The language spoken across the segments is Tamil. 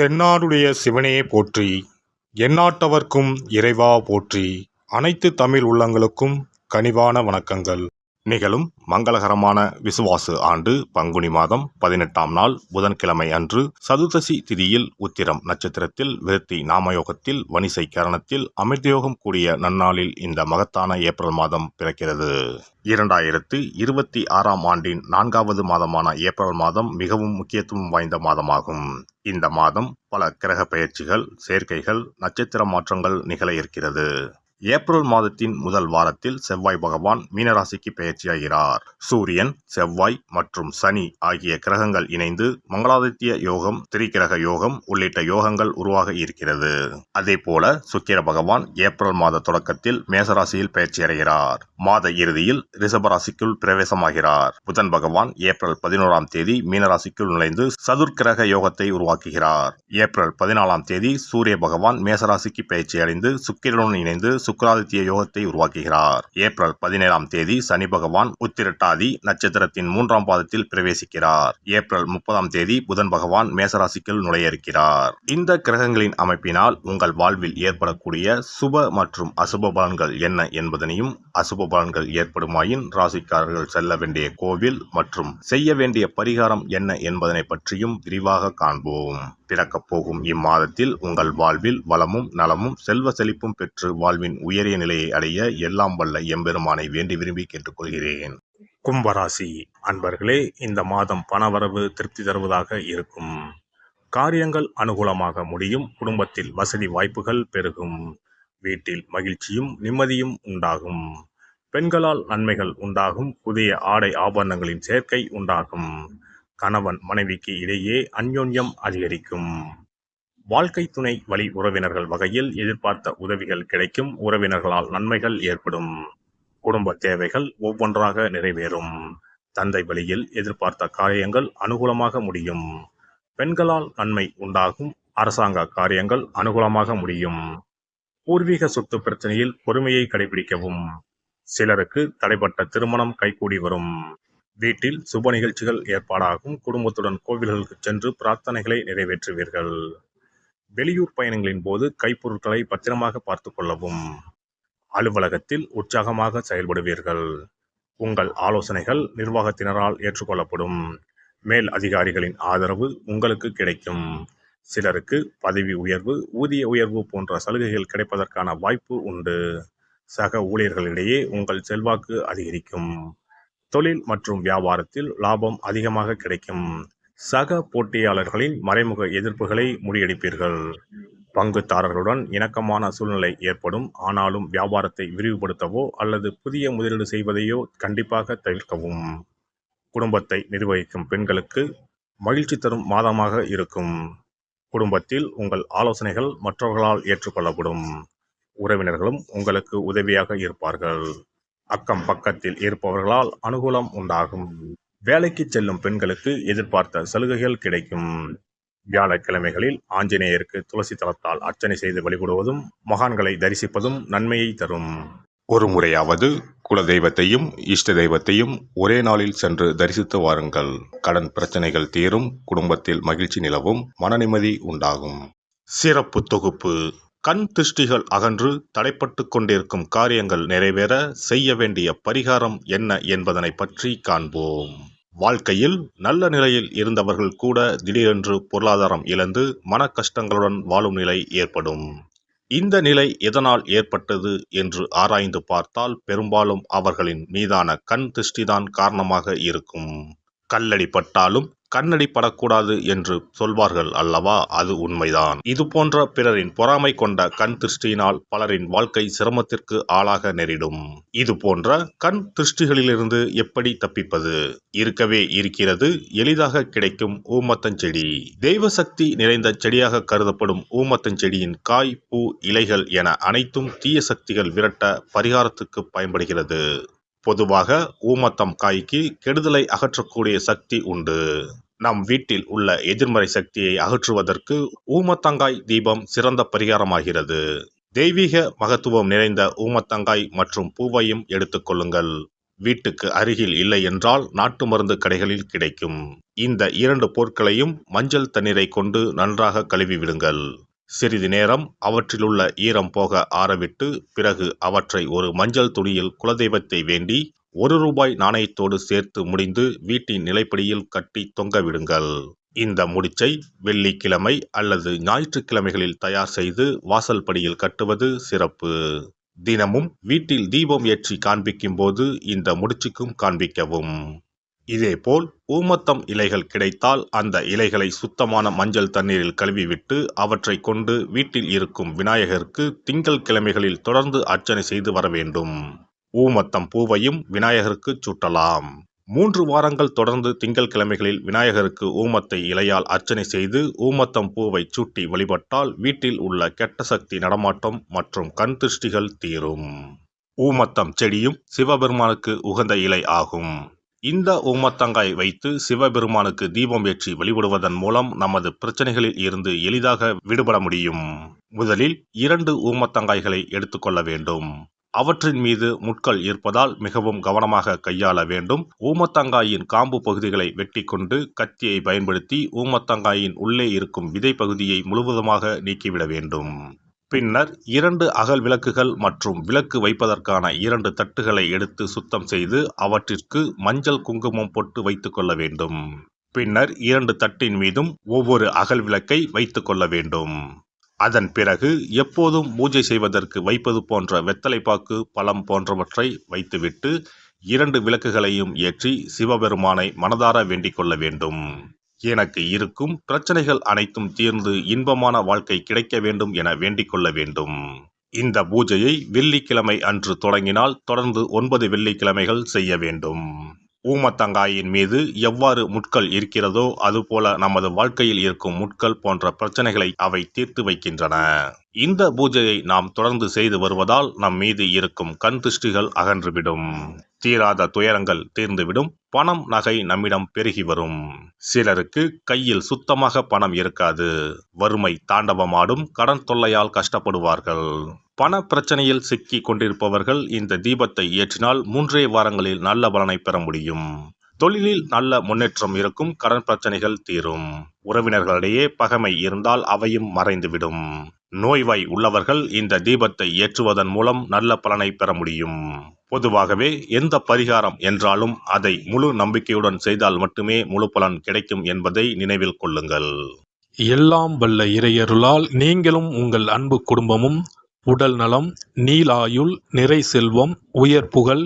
தென்னாடுடைய சிவனே போற்றி, எந்நாட்டவர்க்கும் இறைவா போற்றி. அனைத்து தமிழ் உள்ளங்களுக்கும் கனிவான வணக்கங்கள். நிகழும் மங்களகரமான விசுவாசு ஆண்டு பங்குனி மாதம் 18ஆம் நாள் புதன்கிழமை அன்று சதுர்தசி திதியில் உத்திரம் நட்சத்திரத்தில் விருத்தி நாமயோகத்தில் வணிசை கரணத்தில் அமிர்தயோகம் கூடிய நன்னாளில் இந்த மகத்தான ஏப்ரல் மாதம் பிறக்கிறது. 2026ஆம் ஆண்டின் 4வது மாதமான ஏப்ரல் மாதம் மிகவும் முக்கியத்துவம் வாய்ந்த மாதமாகும். இந்த மாதம் பல கிரக பெயர்ச்சிகள், சேர்க்கைகள், நட்சத்திர மாற்றங்கள் நிகழ இருக்கிறது. ஏப்ரல் மாதத்தின் முதல் வாரத்தில் செவ்வாய் பகவான் மீனராசிக்கு பெயர்ச்சியாகிறார். சூரியன், செவ்வாய் மற்றும் சனி ஆகிய கிரகங்கள் இணைந்து மங்களாதித்ய யோகம், திரிகிரக யோகம் உள்ளிட்ட யோகங்கள் உருவாக இருக்கிறது. அதே போல சுக்கிர பகவான் ஏப்ரல் மாத தொடக்கத்தில் மேசராசியில் பெயர்ச்சியடைகிறார். மாத இறுதியில் ரிஷபராசிக்குள் பிரவேசமாகிறார். புதன் பகவான் ஏப்ரல் 11ஆம் தேதி மீனராசிக்குள் நுழைந்து சதுர்கிரக யோகத்தை உருவாக்குகிறார். ஏப்ரல் 14ஆம் தேதி சூரிய பகவான் மேசராசிக்கு பெயர்ச்சியடைந்து சுக்கிரனுடன் இணைந்து சுக்கிராதித்ய யோகத்தை உருவாக்குகிறார். ஏப்ரல் 17ஆம் தேதி சனி பகவான் உத்திரட்டாதி நட்சத்திரத்தின் 3ஆம் பாதத்தில் பிரவேசிக்கிறார். ஏப்ரல் 30ஆம் தேதி புதன் பகவான் மேசராசிக்குள் நுழைய இருக்கிறார். இந்த கிரகங்களின் அமைப்பினால் உங்கள் வாழ்வில் ஏற்படக்கூடிய சுப மற்றும் அசுப பலன்கள் என்ன என்பதனையும், அசுப பலன்கள் ஏற்படுமாயின் ராசிக்காரர்கள் செல்ல வேண்டிய கோவில் மற்றும் செய்ய வேண்டிய பரிகாரம் என்ன என்பதனை பற்றியும் விரிவாக காண்போம். பிறக்கப் போகும் இம்மாதத்தில் உங்கள் வாழ்வில் வளமும் நலமும் செல்வ செழிப்பும் பெற்று வாழ்வின் உயரிய நிலையை அடைய எல்லாம் வல்ல எம்பெருமானை வேண்டி விரும்பி கேட்டுக்கொள்கிறேன். கும்பராசி அன்பர்களே, இந்த மாதம் பணவரவு திருப்தி தருவதாக இருக்கும். காரியங்கள் அனுகூலமாக முடியும். குடும்பத்தில் வசதி வாய்ப்புகள் பெருகும். வீட்டில் மகிழ்ச்சியும் நிம்மதியும் உண்டாகும். பெண்களால் நன்மைகள் உண்டாகும். புதிய ஆடை ஆபரணங்களின் சேர்க்கை உண்டாகும். கணவன் மனைவிக்கு இடையே அந்யோன்யம் அதிகரிக்கும். வாழ்க்கை துணை வழி உறவினர்கள் வகையில் எதிர்பார்த்த உதவிகள் கிடைக்கும். உறவினர்களால் நன்மைகள் ஏற்படும். குடும்ப தேவைகள் ஒவ்வொன்றாக நிறைவேறும். தந்தை வழியில் எதிர்பார்த்த காரியங்கள் அனுகூலமாக முடியும். பெண்களால் நன்மை உண்டாகும். அரசாங்க காரியங்கள் அனுகூலமாக முடியும். பூர்வீக சொத்து பிரச்சனையில் பொறுமையை கடைபிடிக்கவும். சிலருக்கு தடைப்பட்ட திருமணம் கைகூடி வரும். வீட்டில் சுப நிகழ்ச்சிகள் ஏற்பாடாகும். குடும்பத்துடன் கோவில்களுக்கு சென்று பிரார்த்தனைகளை நிறைவேற்றுவீர்கள். வெளியூர் பயணங்களின் போது கைப்பொருட்களை பத்திரமாக பார்த்து கொள்ளவும். அலுவலகத்தில் உற்சாகமாக செயல்படுவீர்கள். உங்கள் ஆலோசனைகள் நிர்வாகத்தினரால் ஏற்றுக்கொள்ளப்படும். மேல் அதிகாரிகளின் ஆதரவு உங்களுக்கு கிடைக்கும். சிலருக்கு பதவி உயர்வு, ஊதிய உயர்வு போன்ற சலுகைகள் கிடைப்பதற்கான வாய்ப்பு உண்டு. சக ஊழியர்களிடையே உங்கள் செல்வாக்கு அதிகரிக்கும். தொழில் மற்றும் வியாபாரத்தில் லாபம் அதிகமாக கிடைக்கும். சக போட்டியாளர்களின் மறைமுக எதிர்ப்புகளை முறியடிப்பீர்கள். பங்குதாரர்களுடன் இணக்கமான சூழ்நிலை ஏற்படும். ஆனாலும் வியாபாரத்தை விரிவுபடுத்தவோ அல்லது புதிய முதலீடு செய்வதையோ கண்டிப்பாக தவிர்க்கவும். குடும்பத்தை நிர்வகிக்கும் பெண்களுக்கு மகிழ்ச்சி தரும் மாதமாக இருக்கும். குடும்பத்தில் உங்கள் ஆலோசனைகள் மற்றவர்களால் ஏற்றுக்கொள்ளப்படும். உறவினர்களும் உங்களுக்கு உதவியாக இருப்பார்கள். அக்கம் பக்கத்தில் இருப்பவர்களால் அனுகூலம் உண்டாகும். வேலைக்கு செல்லும் பெண்களுக்கு எதிர்பார்த்த சலுகைகள் கிடைக்கும். வியாழக்கிழமைகளில் ஆஞ்சநேயருக்கு துளசி தளத்தால் அர்ச்சனை செய்து வழிபடுவதும் மகான்களை தரிசிப்பதும் நன்மையை தரும். ஒரு முறையாவது குலதெய்வத்தையும் இஷ்ட தெய்வத்தையும் ஒரே நாளில் சென்று தரிசித்து வாருங்கள். கடன் பிரச்சனைகள் தீரும். குடும்பத்தில் மகிழ்ச்சி நிலவும். மன நிம்மதி உண்டாகும். சிறப்பு தொகுப்பு. கண் திருஷ்டிகள் அகன்று தடைப்பட்டு கொண்டிருக்கும் காரியங்கள் நிறைவேற செய்ய வேண்டிய பரிகாரம் என்ன என்பதனை பற்றி காண்போம். வாழ்க்கையில் நல்ல நிலையில் இருந்தவர்கள் கூட திடீரென்று பொருளாதாரம் இழந்து மன கஷ்டங்களுடன் வாழும் நிலை ஏற்படும். இந்த நிலை எதனால் ஏற்பட்டது என்று ஆராய்ந்து பார்த்தால் பெரும்பாலும் அவர்களின் மீதான கண் திருஷ்டிதான் காரணமாக இருக்கும். கல்லடி பட்டாலும் கண்ணடி படக்கூடாது என்று சொல்வார்கள் அல்லவா? அது உண்மைதான். இது போன்ற பிறரின் பொறாமை கொண்ட கண் திருஷ்டியினால் பலரின் வாழ்க்கை சிரமத்திற்கு ஆளாக நேரிடும். இது போன்ற கண் திருஷ்டிகளிலிருந்து எப்படி தப்பிப்பது? இருக்கவே இருக்கிறது எளிதாக கிடைக்கும் ஊமத்தஞ்செடி. தெய்வ சக்தி நிறைந்த செடியாக கருதப்படும் ஊமத்தஞ்செடியின் காய், பூ, இலைகள் என அனைத்தும் தீய சக்திகள் விரட்ட பரிகாரத்துக்கு பயன்படுகிறது. பொதுவாக ஊமத்தம் காய்க்கு கெடுதலை அகற்றக்கூடிய சக்தி உண்டு. நம் வீட்டில் உள்ள எதிர்மறை சக்தியை அகற்றுவதற்கு ஊமத்தங்காய் தீபம் சிறந்த பரிகாரமாகிறது. தெய்வீக மகத்துவம் நிறைந்த ஊமத்தங்காய் மற்றும் பூவையும் எடுத்துக்கொள்ளுங்கள். வீட்டுக்கு அருகில் இல்லை என்றால் நாட்டு மருந்து கடைகளில் கிடைக்கும். இந்த 2 பொருட்களையும் மஞ்சள் தண்ணீரை கொண்டு நன்றாக கழுவி விடுங்கள். சிறிது நேரம் அவற்றிலுள்ள ஈரம் போக ஆறவிட்டு பிறகு அவற்றை ஒரு மஞ்சள் துணியில் குலதெய்வத்தை வேண்டி ₹1 நாணயத்தோடு சேர்த்து முடிந்து வீட்டின் நிலைப்படியில் கட்டி தொங்க விடுங்கள். இந்த முடிச்சை வெள்ளிக்கிழமை அல்லது ஞாயிற்றுக்கிழமைகளில் தயார் செய்து வாசல் படியில் கட்டுவது சிறப்பு. தினமும் வீட்டில் தீபம் ஏற்றி காண்பிக்கும் போது இந்த முடிச்சுக்கும் காண்பிக்கவும். இதேபோல் ஊமத்தம் இலைகள் கிடைத்தால் அந்த இலைகளை சுத்தமான மஞ்சள் தண்ணீரில் கழுவிவிட்டு அவற்றை கொண்டு வீட்டில் இருக்கும் விநாயகருக்கு திங்கள் கிழமைகளில் தொடர்ந்து அர்ச்சனை செய்து வர வேண்டும். ஊமத்தம் பூவையும் விநாயகருக்கு சூட்டலாம். 3 வாரங்கள் தொடர்ந்து திங்கள் கிழமைகளில் விநாயகருக்கு ஊமத்தை இலையால் அர்ச்சனை செய்து ஊமத்தம் பூவை சூட்டி வழிபட்டால் வீட்டில் உள்ள கெட்ட சக்தி நடமாட்டம் மற்றும் கண் திருஷ்டிகள் தீரும். ஊமத்தம் செடியும் சிவபெருமானுக்கு உகந்த இலை ஆகும். இந்த ஊமத்தங்காய் வைத்து சிவபெருமானுக்கு தீபம் ஏற்றி வழிபடுவதன் மூலம் நமது பிரச்சனைகளில் இருந்து எளிதாக விடுபட முடியும். முதலில் 2 ஊமத்தங்காய்களை எடுத்துக்கொள்ள வேண்டும். அவற்றின் மீது முட்கள் இருப்பதால் மிகவும் கவனமாக கையாள வேண்டும். ஊமத்தங்காயின் காம்பு பகுதிகளை வெட்டி கொண்டு கத்தியை பயன்படுத்தி ஊமத்தங்காயின் உள்ளே இருக்கும் விதை பகுதியை முழுவதுமாக நீக்கிவிட வேண்டும். பின்னர் 2 அகல் விளக்குகள் மற்றும் விளக்கு வைப்பதற்கான 2 தட்டுகளை எடுத்து சுத்தம் செய்து அவற்றிற்கு மஞ்சள் குங்குமம் போட்டு வைத்துக் கொள்ள வேண்டும். பின்னர் 2 தட்டின் மீதும் ஒவ்வொரு அகல் விளக்கை வைத்துக் கொள்ள வேண்டும். அதன் பிறகு எப்போதும் பூஜை செய்வதற்கு வைப்பது போன்ற வெத்தலைப்பாக்கு, பழம் போன்றவற்றை வைத்துவிட்டு 2 விளக்குகளையும் ஏற்றி சிவபெருமானை மனதார வேண்டிக் கொள்ள வேண்டும். எனக்கு இருக்கும் பிரச்சனைகள் அனைத்தும் தீர்ந்து இன்பமான வாழ்க்கை கிடைக்க வேண்டும் என வேண்டிக் கொள்ள வேண்டும். இந்த பூஜையை வெள்ளிக்கிழமை அன்று தொடங்கினால் தொடர்ந்து 9 வெள்ளிக்கிழமைகள் செய்ய வேண்டும். ஊமத்தங்காயின் மீது எவ்வாறு முட்கள் இருக்கிறதோ அதுபோல நமது வாழ்க்கையில் இருக்கும் முட்கள் போன்ற பிரச்சனைகளை அவை தீர்த்து வைக்கின்றன. இந்த பூஜையை நாம் தொடர்ந்து செய்து வருவதால் நம் மீது இருக்கும் கண் திருஷ்டிகள் அகன்றுவிடும். தீராத துயரங்கள் தீர்ந்துவிடும். பணம் நகை நம்மிடம் பெருகி வரும். சிலருக்கு கையில் சுத்தமாக பணம் இருக்காது. வறுமை தாண்டவமாடும். கடன் தொல்லையால் கஷ்டப்படுவார்கள். பண பிரச்சனையில் சிக்கி கொண்டிருப்பவர்கள் இந்த தீபத்தை ஏற்றினால் 3 வாரங்களில் நல்ல பலனை பெற முடியும். தொழிலில் நல்ல முன்னேற்றம் இருக்கும். கடன் பிரச்சனைகள் தீரும். உறவினர்களிடையே பகைமை இருந்தால் அவையும் மறைந்துவிடும். நோய்வாய் உள்ளவர்கள் இந்த தீபத்தை ஏற்றுவதன் மூலம் நல்ல பலனை பெற முடியும். பொதுவாகவே எந்த பரிகாரம் என்றாலும் அதை முழு நம்பிக்கையுடன் செய்தால் மட்டுமே முழு பலன் கிடைக்கும் என்பதை நினைவில் கொள்ளுங்கள். எல்லாம் வல்ல இறையருளால் நீங்களும் உங்கள் அன்பு குடும்பமும் உடல் நலம், நீலாயுள், நிறை செல்வம், உயர் புகழ்,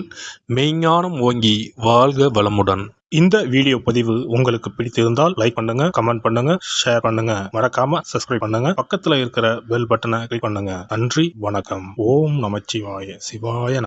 மெய்ஞானம் ஓங்கி வாழ்க வளமுடன். இந்த வீடியோ பதிவு உங்களுக்கு பிடித்திருந்தால் லைக் பண்ணுங்க, கமெண்ட் பண்ணுங்க, ஷேர் பண்ணுங்க. மறக்காம சப்ஸ்கிரைப் பண்ணுங்க. பக்கத்துல இருக்கிற பெல் பட்டனை கிளிக் பண்ணுங்க. நன்றி, வணக்கம். ஓம் நமச்சிவாய. சிவாய